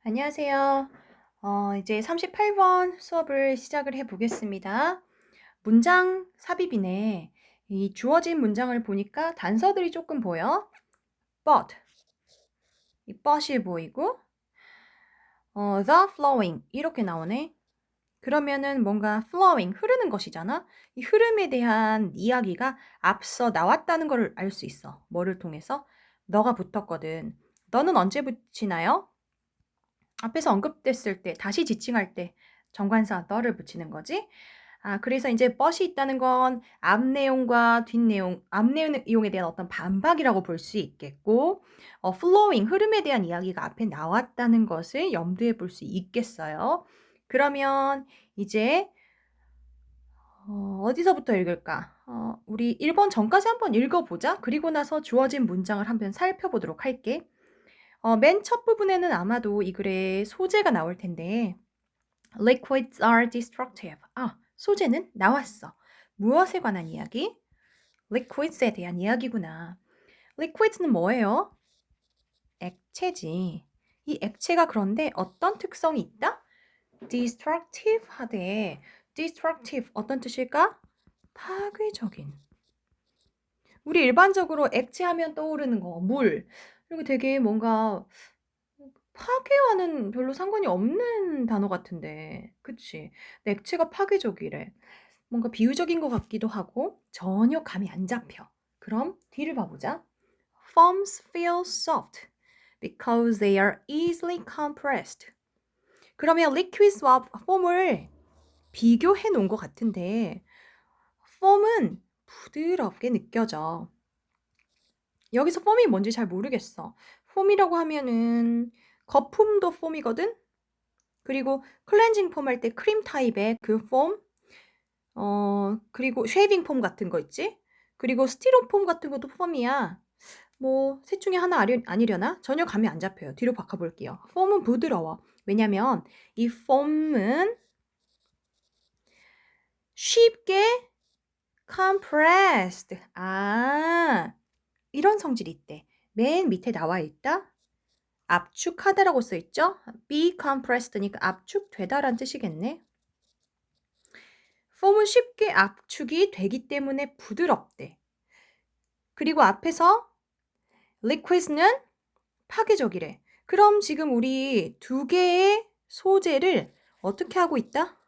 안녕하세요. 이제 38번 수업을 시작을 해 보겠습니다. 문장 삽입이네. 이 주어진 문장을 보니까 단서들이 조금 보여. but, 이 but이 보이고, the flowing 이렇게 나오네. 그러면은 뭔가 flowing, 흐르는 것이잖아. 이 흐름에 대한 이야기가 앞서 나왔다는 걸 알 수 있어. 뭐를 통해서? 너가 붙었거든. 너는 언제 붙이나요? 앞에서 언급됐을 때, 다시 지칭할 때 정관사 너를 붙이는 거지. 그래서 이제 but이 있다는 건 앞 내용과 뒷 내용, 앞 내용에 대한 어떤 반박이라고 볼 수 있겠고, flowing, 흐름에 대한 이야기가 앞에 나왔다는 것을 염두에 볼 수 있겠어요. 그러면 이제 어디서부터 읽을까? 우리 1번 전까지 한번 읽어보자. 그리고 나서 주어진 문장을 한번 살펴보도록 할게. 맨 첫 부분에는 아마도 이 글의 소재가 나올 텐데 Liquids are destructive. 소재는 나왔어. 무엇에 관한 이야기? Liquids에 대한 이야기구나. Liquids는 뭐예요? 액체지. 이 액체가 그런데 어떤 특성이 있다? Destructive 하되 Destructive 어떤 뜻일까? 파괴적인. 우리 일반적으로 액체 하면 떠오르는 거, 물. 이런 게 되게 뭔가 파괴와는 별로 상관이 없는 단어 같은데. 그치? 근데 액체가 파괴적이래. 뭔가 비유적인 것 같기도 하고 전혀 감이 안 잡혀. 그럼 뒤를 봐보자. Foams feel soft because they are easily compressed. 그러면 liquids와 foam을 비교해 놓은 것 같은데 foam은 부드럽게 느껴져. 여기서 폼이 뭔지 잘 모르겠어. 폼이라고 하면은 거품도 폼이거든? 그리고 클렌징 폼 할 때 크림 타입의 그 폼, 그리고 쉐이빙 폼 같은 거 있지? 그리고 스티로폼 같은 것도 폼이야. 뭐, 셋 중에 하나 아니려나? 전혀 감이 안 잡혀요. 뒤로 바꿔볼게요. 폼은 부드러워. 왜냐면 이 폼은 쉽게 compressed. 이런 성질이 있대. 맨 밑에 나와 있다. 압축하다라고 써 있죠? be compressed니까 압축되다란 뜻이겠네. 폼은 쉽게 압축이 되기 때문에 부드럽대. 그리고 앞에서 liquids는 파괴적이래. 그럼 지금 우리 두 개의 소재를 어떻게 하고 있다?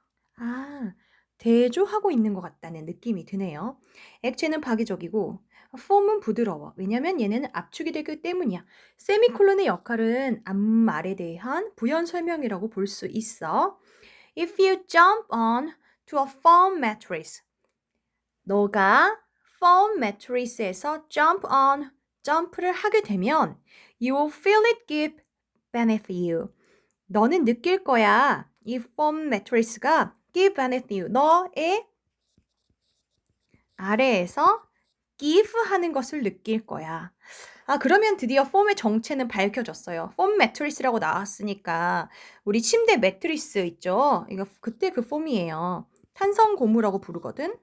대조하고 있는 것 같다는 느낌이 드네요. 액체는 파괴적이고 폼은 부드러워. 왜냐면 얘네는 압축이 되기 때문이야. 세미콜론의 역할은 앞말에 대한 부연 설명이라고 볼 수 있어. If you jump on to a foam mattress. 너가 foam mattress에서 jump on, 점프를 하게 되면 you will feel it give beneath you. 너는 느낄 거야. 이 foam mattress가 give beneath you. 너의 아래에서 give 하는 것을 느낄 거야. 그러면 드디어 폼의 정체는 밝혀졌어요. 폼 매트리스라고 나왔으니까 우리 침대 매트리스 있죠? 이거 그때 그 폼이에요. 탄성 고무라고 부르거든.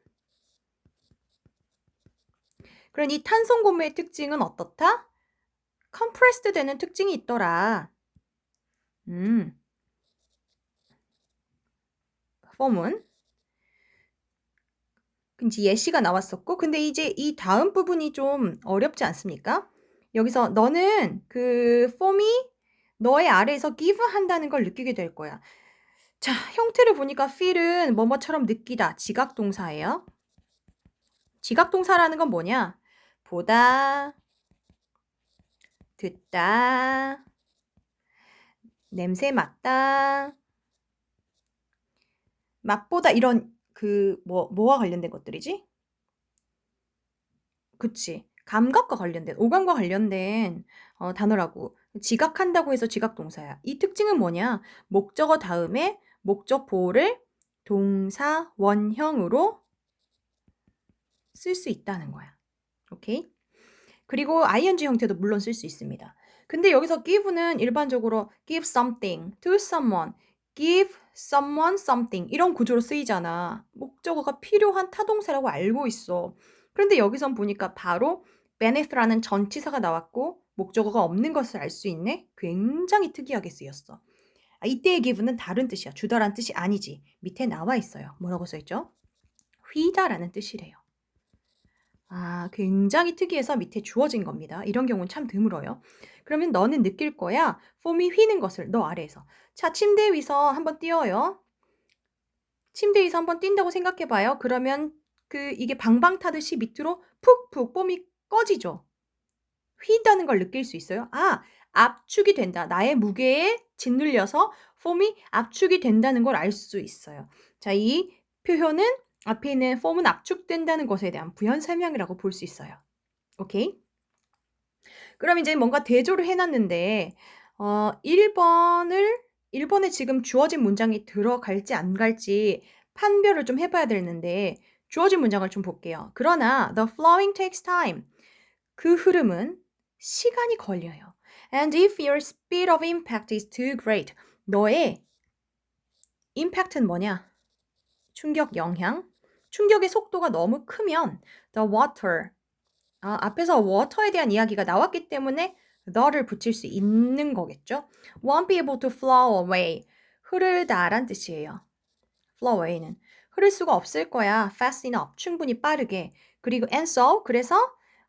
그러니 탄성 고무의 특징은 어떻다? 컴프레스드 되는 특징이 있더라. 폼은 이제 예시가 나왔었고, 근데 이제 이 다음 부분이 좀 어렵지 않습니까? 여기서 너는 그 폼이 너의 아래에서 give 한다는 걸 느끼게 될 거야. 자, 형태를 보니까 feel은 뭐뭐처럼 느끼다, 지각 동사예요. 지각 동사라는 건 뭐냐? 보다, 듣다, 냄새 맡다, 맛보다 이런 뭐와 관련된 것들이지? 그치. 감각과 관련된, 오감과 관련된 단어라고. 지각한다고 해서 지각 동사야. 이 특징은 뭐냐? 목적어 다음에 목적 보호를 동사 원형으로 쓸 수 있다는 거야. 오케이? 그리고 ing 형태도 물론 쓸 수 있습니다. 근데 여기서 give는 일반적으로 give something to someone, give someone something 이런 구조로 쓰이잖아. 목적어가 필요한 타동사라고 알고 있어. 그런데 여기선 보니까 바로 benefit라는 전치사가 나왔고 목적어가 없는 것을 알 수 있네. 굉장히 특이하게 쓰였어. 이때의 give는 다른 뜻이야. 주다란 뜻이 아니지. 밑에 나와 있어요. 뭐라고 써있죠? 휘다라는 뜻이래요. 굉장히 특이해서 밑에 주어진 겁니다. 이런 경우는 참 드물어요. 그러면 너는 느낄 거야. 폼이 휘는 것을 너 아래에서. 자, 침대 위서 한번 뛰어요. 침대 위서 한번 뛴다고 생각해봐요. 그러면 이게 방방 타듯이 밑으로 푹푹 폼이 꺼지죠. 휘다는 걸 느낄 수 있어요. 압축이 된다. 나의 무게에 짓눌려서 폼이 압축이 된다는 걸 알 수 있어요. 자, 이 표현은 앞에 있는 폼은 압축된다는 것에 대한 부연 설명이라고 볼 수 있어요. 오케이? 그럼 이제 뭔가 대조를 해놨는데 1번에 지금 주어진 문장이 들어갈지 안 갈지 판별을 좀 해봐야 되는데 주어진 문장을 좀 볼게요. 그러나 the flowing takes time. 그 흐름은 시간이 걸려요. And if your speed of impact is too great. 너의 impact는 뭐냐? 충격 영향. 충격의 속도가 너무 크면 the water. 앞에서 water에 대한 이야기가 나왔기 때문에 the를 붙일 수 있는 거겠죠? Won't be able to flow away. 흐르다란 뜻이에요. flow away는 흐를 수가 없을 거야. fast enough. 충분히 빠르게. 그리고 and so 그래서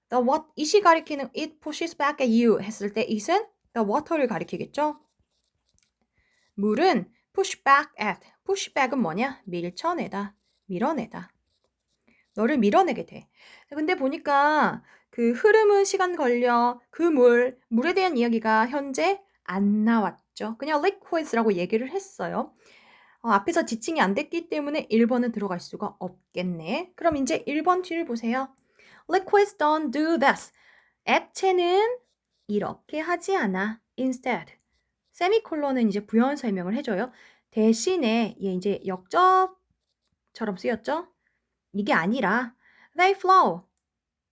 the what it이 가리키는 it pushes back at you 했을 때 it은 the water를 가리키겠죠? 물은 push back at. push back은 뭐냐? 밀쳐내다. 밀어내다. 너를 밀어내게 돼. 근데 보니까 그 흐름은 시간 걸려. 그 물에 대한 이야기가 현재 안 나왔죠. 그냥 liquids라고 얘기를 했어요. 앞에서 지칭이 안 됐기 때문에 1번은 들어갈 수가 없겠네. 그럼 이제 1번 뒤를 보세요. Liquids don't do this. 액체는 이렇게 하지 않아. Instead. 세미콜론은 이제 부연 설명을 해줘요. 대신에 얘 이제 역접처럼 쓰였죠? 이게 아니라 they flow.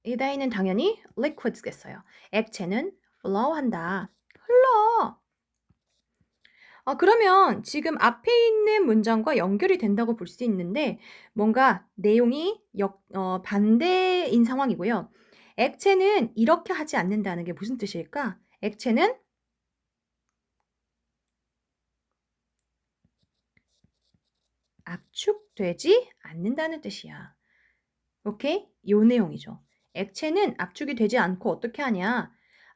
이 they는 당연히 liquids겠어요. 액체는 flow한다. 흘러. 그러면 지금 앞에 있는 문장과 연결이 된다고 볼 수 있는데 뭔가 내용이 반대인 상황이고요. 액체는 이렇게 하지 않는다는 게 무슨 뜻일까? 액체는 압축되지 않는다는 뜻이야. 오케이? 요 내용이죠. 액체는 압축이 되지 않고 어떻게 하냐?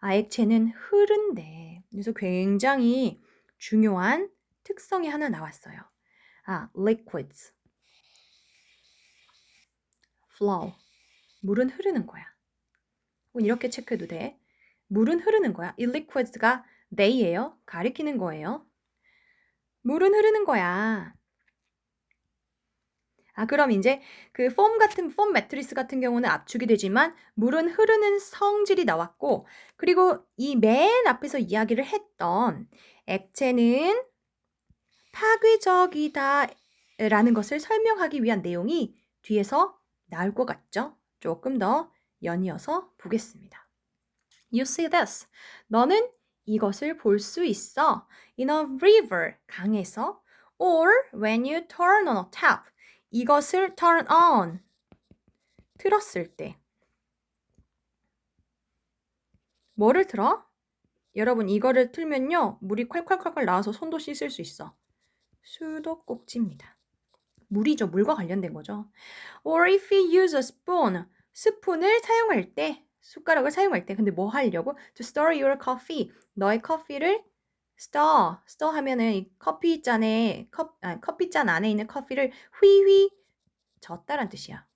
액체는 흐른대. 그래서 굉장히 중요한 특성이 하나 나왔어요. liquids, flow. 물은 흐르는 거야. 이렇게 체크해도 돼. 물은 흐르는 거야. 이 liquids가 they예요. 가리키는 거예요. 물은 흐르는 거야. 그럼 이제 그 폼 매트리스 같은 경우는 압축이 되지만 물은 흐르는 성질이 나왔고 그리고 이 맨 앞에서 이야기를 했던 액체는 파괴적이다 라는 것을 설명하기 위한 내용이 뒤에서 나올 것 같죠? 조금 더 연이어서 보겠습니다. You see this. 너는 이것을 볼 수 있어. In a river, 강에서. Or when you turn on a tap. 이것을 turn on. 틀었을 때. 뭐를 틀어? 여러분 이거를 틀면요. 물이 콸콸콸콸 나와서 손도 씻을 수 있어. 수도꼭지입니다. 물이죠. 물과 관련된 거죠. Or if you use a spoon. 스푼을 사용할 때. 숟가락을 사용할 때. 근데 뭐 하려고? To stir your coffee. 너의 커피를 stir 하면은 이 커피잔에 커피잔 안에 있는 커피를 휘휘 젓다란 뜻이야.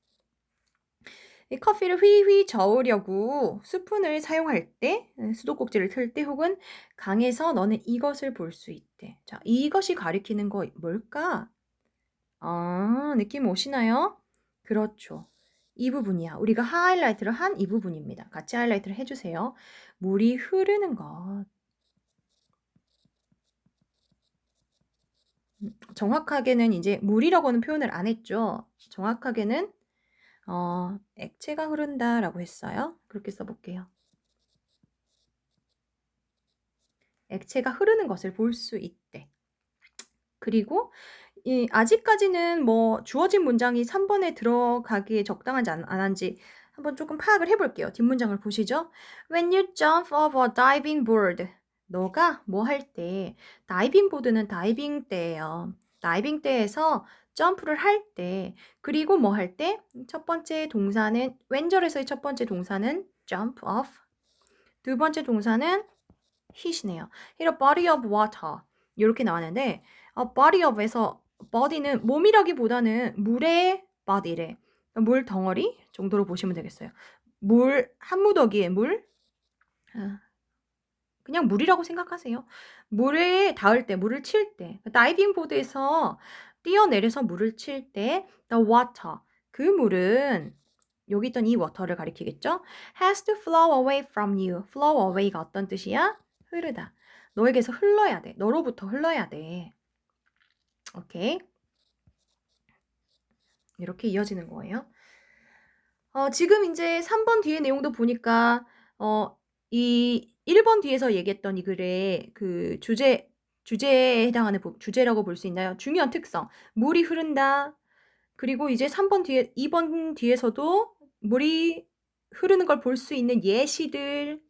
이 커피를 휘휘 저으려고 스푼을 사용할 때, 수도꼭지를 틀 때 혹은 강에서 너는 이것을 볼 수 있대. 자, 이것이 가리키는 거 뭘까? 느낌 오시나요? 그렇죠. 이 부분이야. 우리가 하이라이트를 한 이 부분입니다. 같이 하이라이트를 해주세요. 물이 흐르는 것. 정확하게는 이제 물이라고는 표현을 안 했죠. 정확하게는 액체가 흐른다라고 했어요. 그렇게 써볼게요. 액체가 흐르는 것을 볼 수 있대. 그리고 아직까지는 뭐 주어진 문장이 3번에 들어가기에 적당한지 안 한지 한번 조금 파악을 해볼게요. 뒷문장을 보시죠. When you jump off a diving board. 너가 뭐 할 때, 다이빙 보드는 다이빙 때예요. 다이빙 때에서 점프를 할 때, 그리고 뭐 할 때? 첫 번째 동사는, 왼절에서의 첫 번째 동사는 jump off. 두 번째 동사는 hit이네요. hit a body of water. 이렇게 나왔는데, body of에서 body는 몸이라기보다는 물의 body래. 물 덩어리 정도로 보시면 되겠어요. 물, 한 무더기의 물, 그냥 물이라고 생각하세요. 물에 닿을 때, 물을 칠 때, 다이빙 보드에서 뛰어내려서 물을 칠 때, the water, 그 물은 여기 있던 이 water를 가리키겠죠? has to flow away from you. flow away가 어떤 뜻이야? 흐르다. 너에게서 흘러야 돼. 너로부터 흘러야 돼. 오케이. 이렇게 이어지는 거예요. 지금 이제 3번 뒤에 내용도 보니까 이 1번 뒤에서 얘기했던 이 글의 그 주제에 해당하는 주제라고 볼 수 있나요? 중요한 특성. 물이 흐른다. 그리고 이제 3번 뒤에 2번 뒤에서도 물이 흐르는 걸 볼 수 있는 예시들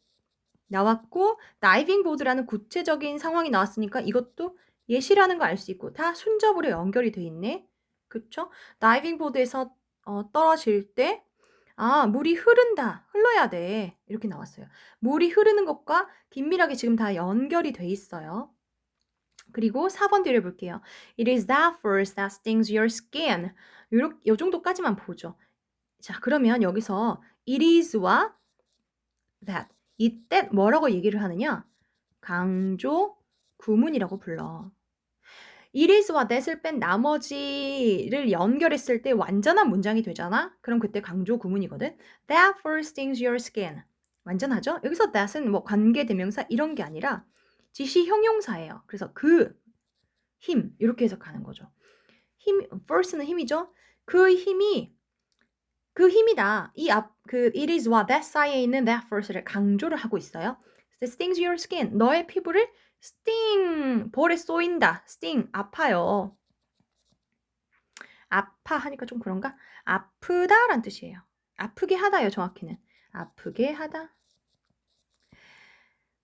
나왔고 다이빙 보드라는 구체적인 상황이 나왔으니까 이것도 예시라는 거 알 수 있고 다 순접으로 연결이 돼 있네. 그쵸? 다이빙 보드에서 떨어질 때 물이 흐른다. 흘러야 돼. 이렇게 나왔어요. 물이 흐르는 것과 긴밀하게 지금 다 연결이 돼 있어요. 그리고 4번 뒤를 볼게요. It is that force that stings your skin. 요 정도까지만 보죠. 자, 그러면 여기서 it is와 that, 이 that 뭐라고 얘기를 하느냐? 강조 구문이라고 불러. it is와 that을 뺀 나머지를 연결했을 때 완전한 문장이 되잖아? 그럼 그때 강조 구문이거든. That first stings your skin. 완전하죠? 여기서 that은 뭐 관계대명사 이런 게 아니라 지시 형용사예요. 그래서 그 힘 이렇게 해석하는 거죠. 힘 first는 힘이죠. 그 힘이다. 그 it is와 that 사이에 있는 that first를 강조를 하고 있어요. That stings your skin. 너의 피부를 sting, 볼에 쏘인다. sting, 아파요. 아파하니까 좀 그런가? 아프다란 뜻이에요. 아프게 하다요, 정확히는. 아프게 하다.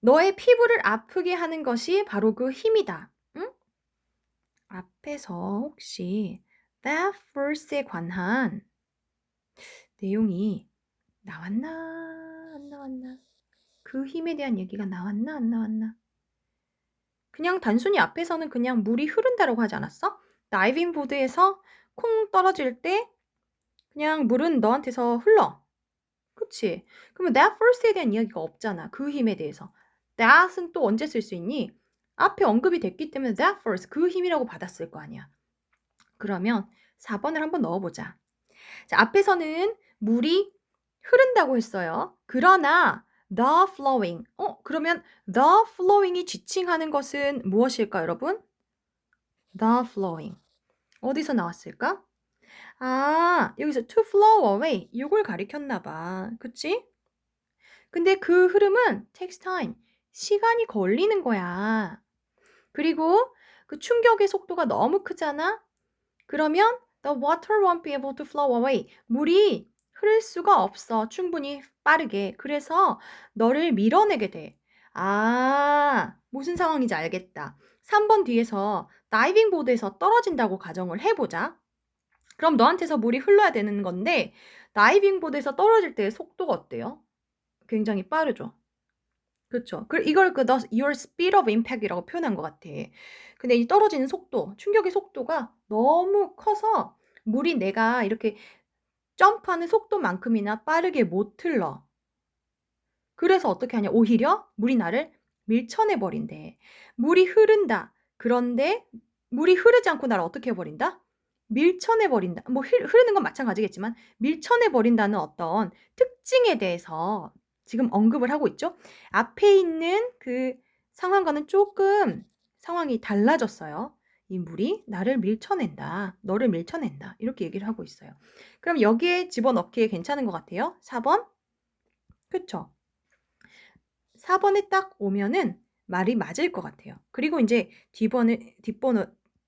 너의 피부를 아프게 하는 것이 바로 그 힘이다. 응? 앞에서 혹시 that first에 관한 내용이 나왔나? 안 나왔나? 그 힘에 대한 얘기가 나왔나? 안 나왔나? 그냥 단순히 앞에서는 그냥 물이 흐른다라고 하지 않았어? 다이빙 보드에서 콩 떨어질 때 그냥 물은 너한테서 흘러. 그치? 그러면 that first에 대한 이야기가 없잖아. 그 힘에 대해서. that은 또 언제 쓸 수 있니? 앞에 언급이 됐기 때문에 that first, 그 힘이라고 받았을 거 아니야. 그러면 4번을 한번 넣어보자. 자, 앞에서는 물이 흐른다고 했어요. 그러나 the flowing. 그러면 the flowing이 지칭하는 것은 무엇일까, 여러분? the flowing. 어디서 나왔을까? 여기서 to flow away. 이걸 가리켰나 봐. 그치? 근데 그 흐름은 takes time. 시간이 걸리는 거야. 그리고 그 충격의 속도가 너무 크잖아? 그러면 the water won't be able to flow away. 물이 흐를 수가 없어. 충분히 빠르게. 그래서 너를 밀어내게 돼. 무슨 상황인지 알겠다. 3번 뒤에서 다이빙 보드에서 떨어진다고 가정을 해보자. 그럼 너한테서 물이 흘러야 되는 건데 다이빙 보드에서 떨어질 때의 속도가 어때요? 굉장히 빠르죠. 그쵸. 이걸 your speed of impact이라고 표현한 것 같아. 근데 이 떨어지는 속도, 충격의 속도가 너무 커서 물이 내가 이렇게 점프하는 속도만큼이나 빠르게 못 흘러. 그래서 어떻게 하냐? 오히려 물이 나를 밀쳐내 버린대. 물이 흐른다. 그런데 물이 흐르지 않고 나를 어떻게 해버린다? 밀쳐내 버린다. 뭐 흐르는 건 마찬가지겠지만 밀쳐내 버린다는 어떤 특징에 대해서 지금 언급을 하고 있죠. 앞에 있는 그 상황과는 조금 상황이 달라졌어요. 이 물이 나를 밀쳐낸다. 너를 밀쳐낸다. 이렇게 얘기를 하고 있어요. 그럼 여기에 집어넣기에 괜찮은 것 같아요. 4번? 그쵸? 4번에 딱 오면은 말이 맞을 것 같아요. 그리고 이제 뒷번호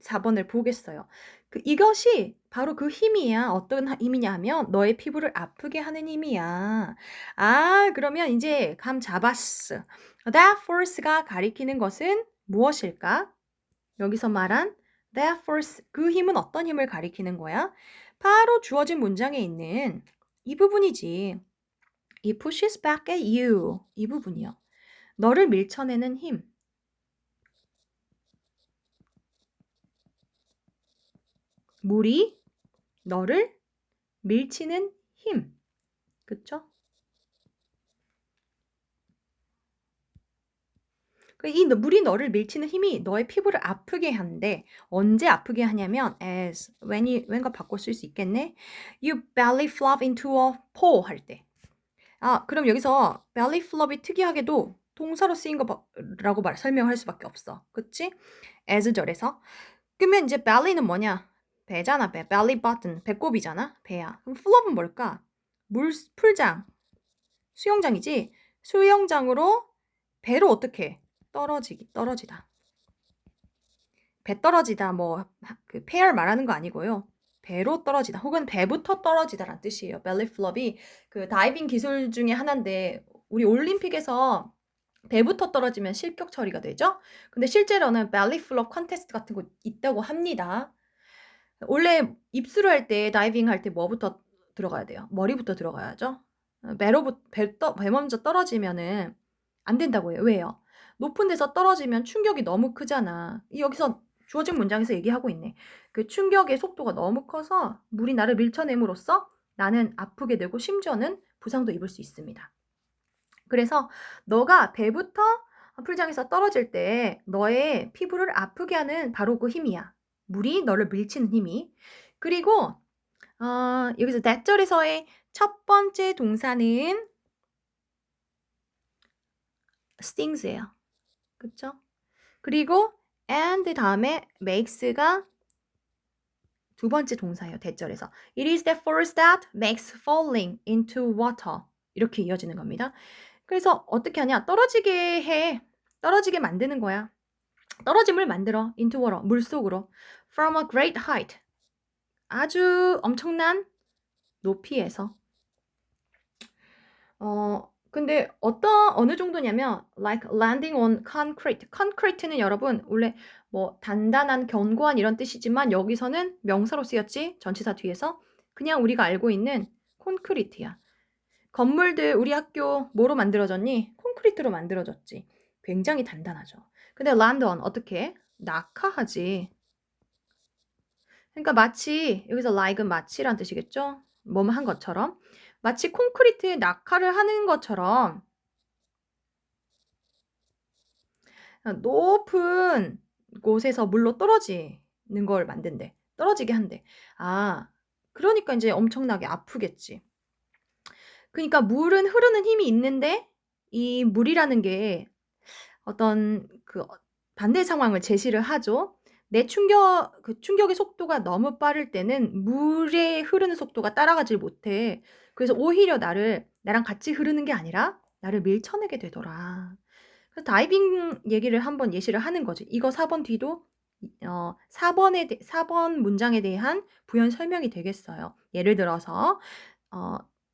4번을 보겠어요. 이것이 바로 그 힘이야. 어떤 힘이냐 하면 너의 피부를 아프게 하는 힘이야. 그러면 이제 감 잡았어. That force가 가리키는 것은 무엇일까? 여기서 말한 that force, 그 힘은 어떤 힘을 가리키는 거야? 바로 주어진 문장에 있는 이 부분이지. It pushes back at you. 이 부분이요. 너를 밀쳐내는 힘. 물이 너를 밀치는 힘. 그쵸? 이 물이 너를 밀치는 힘이 너의 피부를 아프게 한대. 언제 아프게 하냐면 as, when과 바꿔 쓸 수 있겠네. You belly flop into a pole 할 때. 그럼 여기서 belly flop이 특이하게도 동사로 쓰인 거라고 설명할 수밖에 없어. 그치? as절에서. 그러면 이제 belly는 뭐냐? 배잖아, 배. belly button, 배꼽이잖아, 배야. 그럼 flop은 뭘까? 풀장, 수영장이지? 수영장으로 배로 어떻게? 떨어지다. 배 떨어지다, 그 페어 말하는 거 아니고요. 배로 떨어지다, 혹은 배부터 떨어지다라는 뜻이에요. belly flop이 그 다이빙 기술 중에 하나인데, 우리 올림픽에서 배부터 떨어지면 실격 처리가 되죠? 근데 실제로는 belly flop 컨테스트 같은 거 있다고 합니다. 원래 입수를 할 때, 다이빙 할 때 뭐부터 들어가야 돼요? 머리부터 들어가야죠? 배 먼저 떨어지면은 안 된다고 해요. 왜요? 높은 데서 떨어지면 충격이 너무 크잖아. 여기서 주어진 문장에서 얘기하고 있네. 그 충격의 속도가 너무 커서 물이 나를 밀쳐냄으로써 나는 아프게 되고 심지어는 부상도 입을 수 있습니다. 그래서 너가 배부터 풀장에서 떨어질 때 너의 피부를 아프게 하는 바로 그 힘이야. 물이 너를 밀치는 힘이. 그리고 여기서 that절에서의 첫 번째 동사는 stings예요. 그쵸? 그리고 and 다음에 makes가 두 번째 동사예요. that절에서. It is the force that makes falling into water. 이렇게 이어지는 겁니다. 그래서 어떻게 하냐? 떨어지게 만드는 거야. 떨어짐을 만들어. into water, 물속으로. From a great height. 아주 엄청난 높이에서. 근데 어느 정도냐면 like landing on concrete. concrete는 여러분 원래 단단한, 견고한 이런 뜻이지만 여기서는 명사로 쓰였지. 전치사 뒤에서. 그냥 우리가 알고 있는 콘크리트야. 건물들 우리 학교 뭐로 만들어졌니? 콘크리트로 만들어졌지. 굉장히 단단하죠. 근데 land on 어떻게? 낙하하지. 그러니까 마치 여기서 like은 마치란 뜻이겠죠? 뭐뭐 한 것처럼. 마치 콘크리트에 낙하를 하는 것처럼 높은 곳에서 물로 떨어지는 걸 만든대. 떨어지게 한대. 그러니까 이제 엄청나게 아프겠지. 그러니까 물은 흐르는 힘이 있는데 이 물이라는 게 어떤 반대 상황을 제시를 하죠. 충격의 속도가 너무 빠를 때는 물의 흐르는 속도가 따라가질 못해. 그래서 오히려 나랑 같이 흐르는 게 아니라 나를 밀쳐내게 되더라. 그래서 다이빙 얘기를 한번 예시를 하는 거지. 이거 4번 뒤도 4번 문장에 대한 부연 설명이 되겠어요. 예를 들어서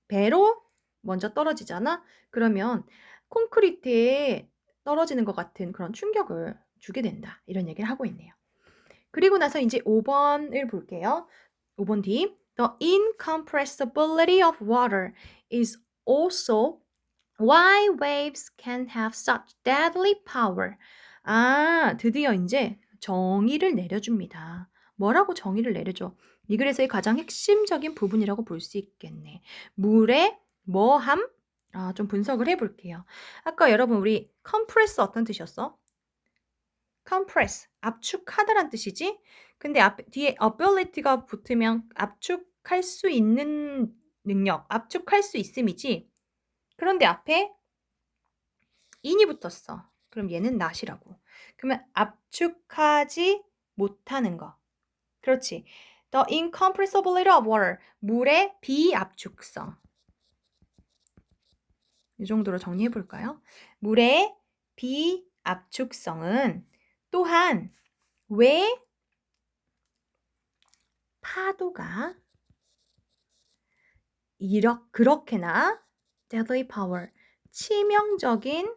배로 먼저 떨어지잖아. 그러면 콘크리트에 떨어지는 것 같은 그런 충격을 주게 된다. 이런 얘기를 하고 있네요. 그리고 나서 이제 5번을 볼게요. 5번 뒤. The incompressibility of water is also why waves can have such deadly power. 드디어 이제 정의를 내려줍니다. 뭐라고 정의를 내려줘? 이 글에서의 가장 핵심적인 부분이라고 볼 수 있겠네. 물의 뭐함? 좀 분석을 해볼게요. 아까 여러분 우리 compress 어떤 뜻이었어? compress, 압축하다란 뜻이지? 근데 뒤에 ability가 붙으면 압축할 수 있는 능력, 압축할 수 있음이지? 그런데 앞에 in이 붙었어. 그럼 얘는 not이라고. 그러면 압축하지 못하는 거. 그렇지. The incompressibility of water. 물의 비압축성. 이 정도로 정리해 볼까요? 물의 비압축성은 또한 왜 파도가 그렇게나 deadly power, 치명적인,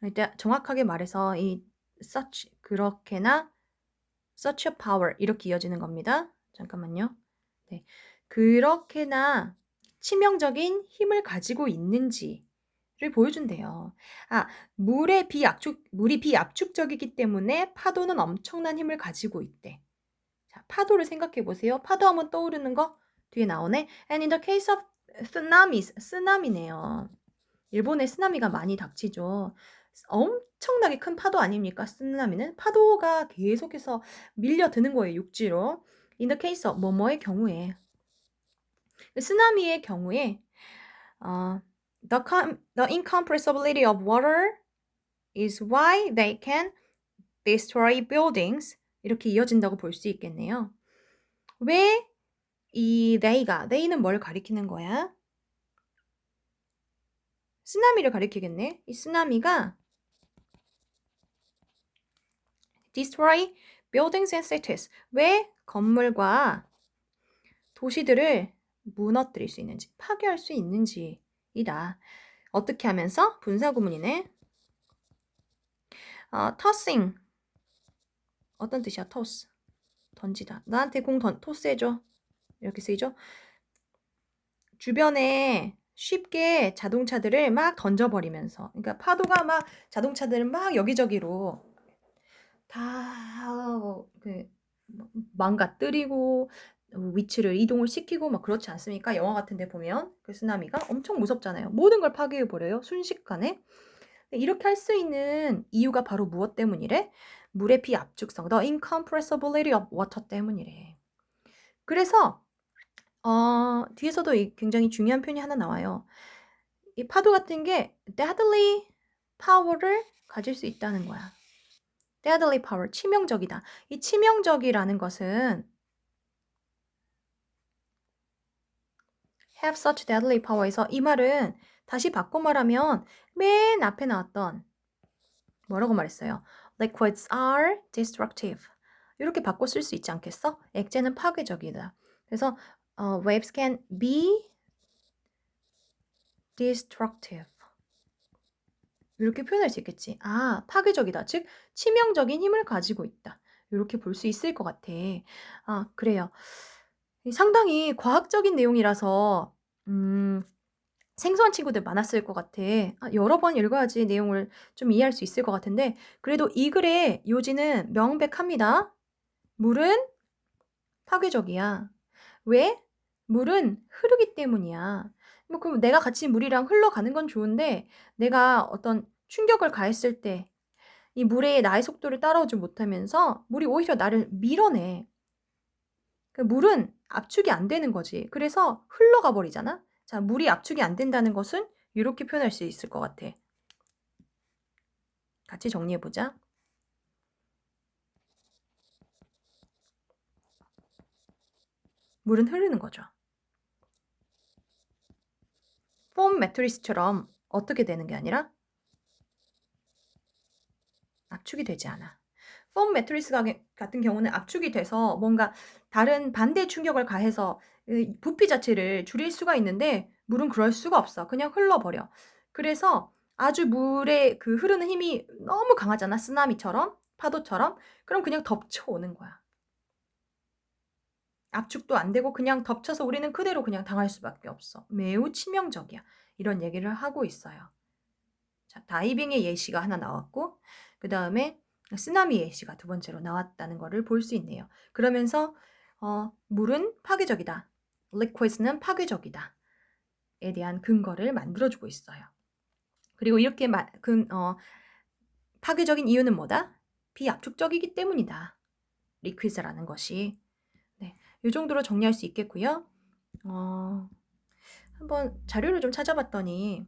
일단 정확하게 말해서 이 such, 그렇게나 such a power 이렇게 이어지는 겁니다. 잠깐만요. 네, 그렇게나 치명적인 힘을 가지고 있는지를 보여준대요. 물이 비압축적이기 때문에 파도는 엄청난 힘을 가지고 있대. 자, 파도를 생각해 보세요. 파도하면 떠오르는 거 뒤에 나오네. And in the case of tsunamis, 쓰나미네요. 일본에 쓰나미가 많이 닥치죠. 엄청나게 큰 파도 아닙니까? 쓰나미는 파도가 계속해서 밀려드는 거예요, 육지로. In the case of 뭐뭐의 경우에, 쓰나미의 경우에 the incompressibility of water is why they can destroy buildings. 이렇게 이어진다고 볼 수 있겠네요. 왜 이 they는 뭘 가리키는 거야? 쓰나미를 가리키겠네. 이 쓰나미가 destroy buildings and cities. 왜 건물과 도시들을 무너뜨릴 수 있는지, 파괴할 수 있는지이다. 어떻게 하면서? 분사구문이네. tossing. 어떤 뜻이야? toss. 던지다. 나한테 토스해줘. 이렇게 쓰이죠? 주변에 쉽게 자동차들을 막 던져버리면서, 그러니까 파도가 막 자동차들을 막 여기저기로 다 망가뜨리고 위치를 이동을 시키고 막 그렇지 않습니까? 영화 같은 데 보면 그 쓰나미가 엄청 무섭잖아요. 모든 걸 파괴해 버려요. 순식간에. 이렇게 할 수 있는 이유가 바로 무엇 때문이래? 물의 비압축성, the incompressibility of water 때문이래. 그래서 뒤에서도 굉장히 중요한 표현이 하나 나와요. 이 파도 같은 게 deadly power를 가질 수 있다는 거야. deadly power, 치명적이다. 이 치명적이라는 것은 have such deadly power에서 이 말은 다시 바꿔 말하면 맨 앞에 나왔던 뭐라고 말했어요? Liquids are destructive. 이렇게 바꿔 쓸 수 있지 않겠어? 액체는 파괴적이다. 그래서 waves can be destructive. 이렇게 표현할 수 있겠지. 파괴적이다. 즉 치명적인 힘을 가지고 있다. 이렇게 볼 수 있을 것 같아. 그래요. 상당히 과학적인 내용이라서 생소한 친구들 많았을 것 같아. 여러 번 읽어야지 내용을 좀 이해할 수 있을 것 같은데 그래도 이 글의 요지는 명백합니다. 물은 파괴적이야. 왜? 물은 흐르기 때문이야. 그럼 내가 같이 물이랑 흘러가는 건 좋은데 내가 어떤 충격을 가했을 때 이 물에 나의 속도를 따라오지 못하면서 물이 오히려 나를 밀어내. 물은 압축이 안 되는 거지. 그래서 흘러가 버리잖아. 자, 물이 압축이 안 된다는 것은 이렇게 표현할 수 있을 것 같아. 같이 정리해 보자. 물은 흐르는 거죠. 폼 매트리스처럼 어떻게 되는 게 아니라 압축이 되지 않아. 폼 매트리스 같은 경우는 압축이 돼서 뭔가 다른 반대 충격을 가해서 부피 자체를 줄일 수가 있는데 물은 그럴 수가 없어. 그냥 흘러버려. 그래서 아주 물의 그 흐르는 힘이 너무 강하잖아. 쓰나미처럼, 파도처럼. 그럼 그냥 덮쳐오는 거야. 압축도 안 되고 그냥 덮쳐서 우리는 그대로 그냥 당할 수밖에 없어. 매우 치명적이야. 이런 얘기를 하고 있어요. 자, 다이빙의 예시가 하나 나왔고 그 다음에 쓰나미 예시가 두 번째로 나왔다는 것을 볼 수 있네요. 그러면서 물은 파괴적이다. liquids는 파괴적이다. 에 대한 근거를 만들어주고 있어요. 그리고 이렇게 파괴적인 이유는 뭐다? 비압축적이기 때문이다. liquids라는 것이. 네, 이 정도로 정리할 수 있겠고요. 한번 자료를 좀 찾아봤더니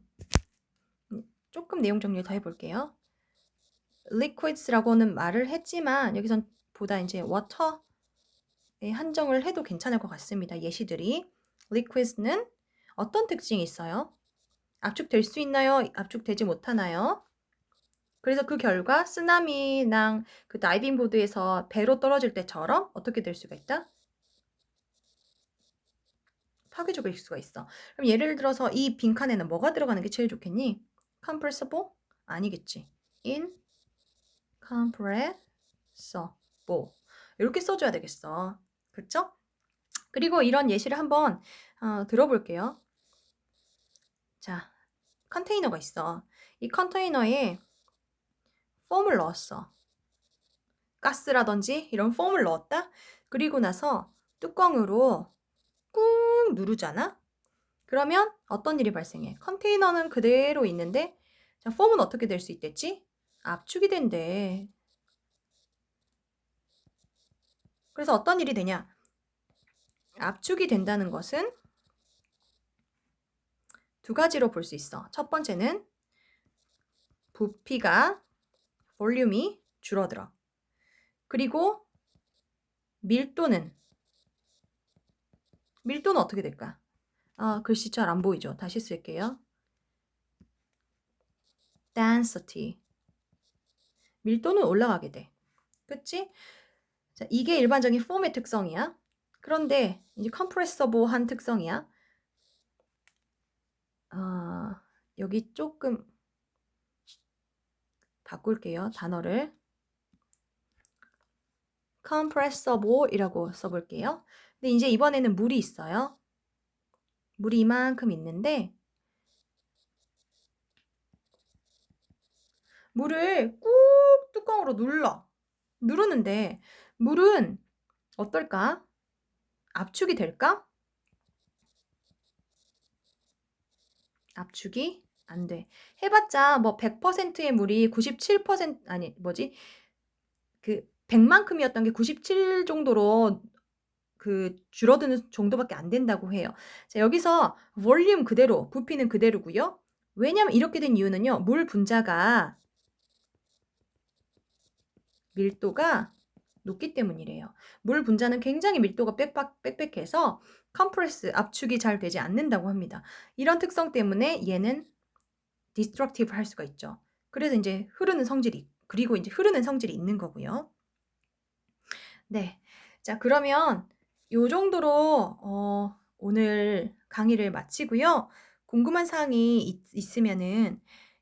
조금 내용 정리를 더 해볼게요. liquids라고는 말을 했지만 여기선 보다 이제 water에 한정을 해도 괜찮을 것 같습니다. 예시들이. liquids는 어떤 특징이 있어요? 압축될 수 있나요? 압축되지 못하나요? 그래서 그 결과 쓰나미랑 그 다이빙 보드에서 배로 떨어질 때처럼 어떻게 될 수가 있다? 파괴적일 수가 있어. 그럼 예를 들어서 이 빈칸에는 뭐가 들어가는 게 제일 좋겠니? compressible? 아니겠지. incompressible. 이렇게 써줘야 되겠어. 그렇죠? 그리고 이런 예시를 한번 들어볼게요. 자, 컨테이너가 있어. 이 컨테이너에 폼을 넣었어. 가스라든지 이런 폼을 넣었다. 그리고 나서 뚜껑으로 꾹 누르잖아. 그러면 어떤 일이 발생해? 컨테이너는 그대로 있는데 자, 폼은 어떻게 될 수 있댔지? 압축이 된대. 그래서 어떤 일이 되냐? 압축이 된다는 것은 두 가지로 볼 수 있어. 첫 번째는 부피가 볼륨이 줄어들어. 그리고 밀도는 어떻게 될까? 글씨 잘 안 보이죠? 다시 쓸게요. density. 밀도는 올라가게 돼. 그치? 자, 이게 일반적인 폼의 특성이야. 그런데 이제 컴프레서블한 특성이야. 여기 조금 바꿀게요. 단어를. compressible이라고 써볼게요. 근데 이제 이번에는 물이 있어요. 물이 이만큼 있는데 물을 꾹 뚜껑으로 누르는데 물은 어떨까? 압축이 될까? 압축이 안 돼. 해봤자 뭐 100%의 물이 97% 아니 뭐지? 그 100만큼이었던 게 97 정도로 그 줄어드는 정도밖에 안 된다고 해요. 자, 여기서 볼륨 그대로, 부피는 그대로고요. 왜냐면 이렇게 된 이유는요. 물 분자가 밀도가 높기 때문이래요. 물 분자는 굉장히 밀도가 빽빽해서 컴프레스, 압축이 잘 되지 않는다고 합니다. 이런 특성 때문에 얘는 디스트럭티브 할 수가 있죠. 그래서 이제 그리고 이제 흐르는 성질이 있는 거고요. 네. 자, 그러면 요 정도로 오늘 강의를 마치고요. 궁금한 사항이 있으면은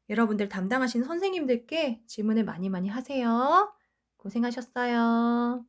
여러분들 담당하시는 선생님들께 질문을 많이 하세요. 고생하셨어요.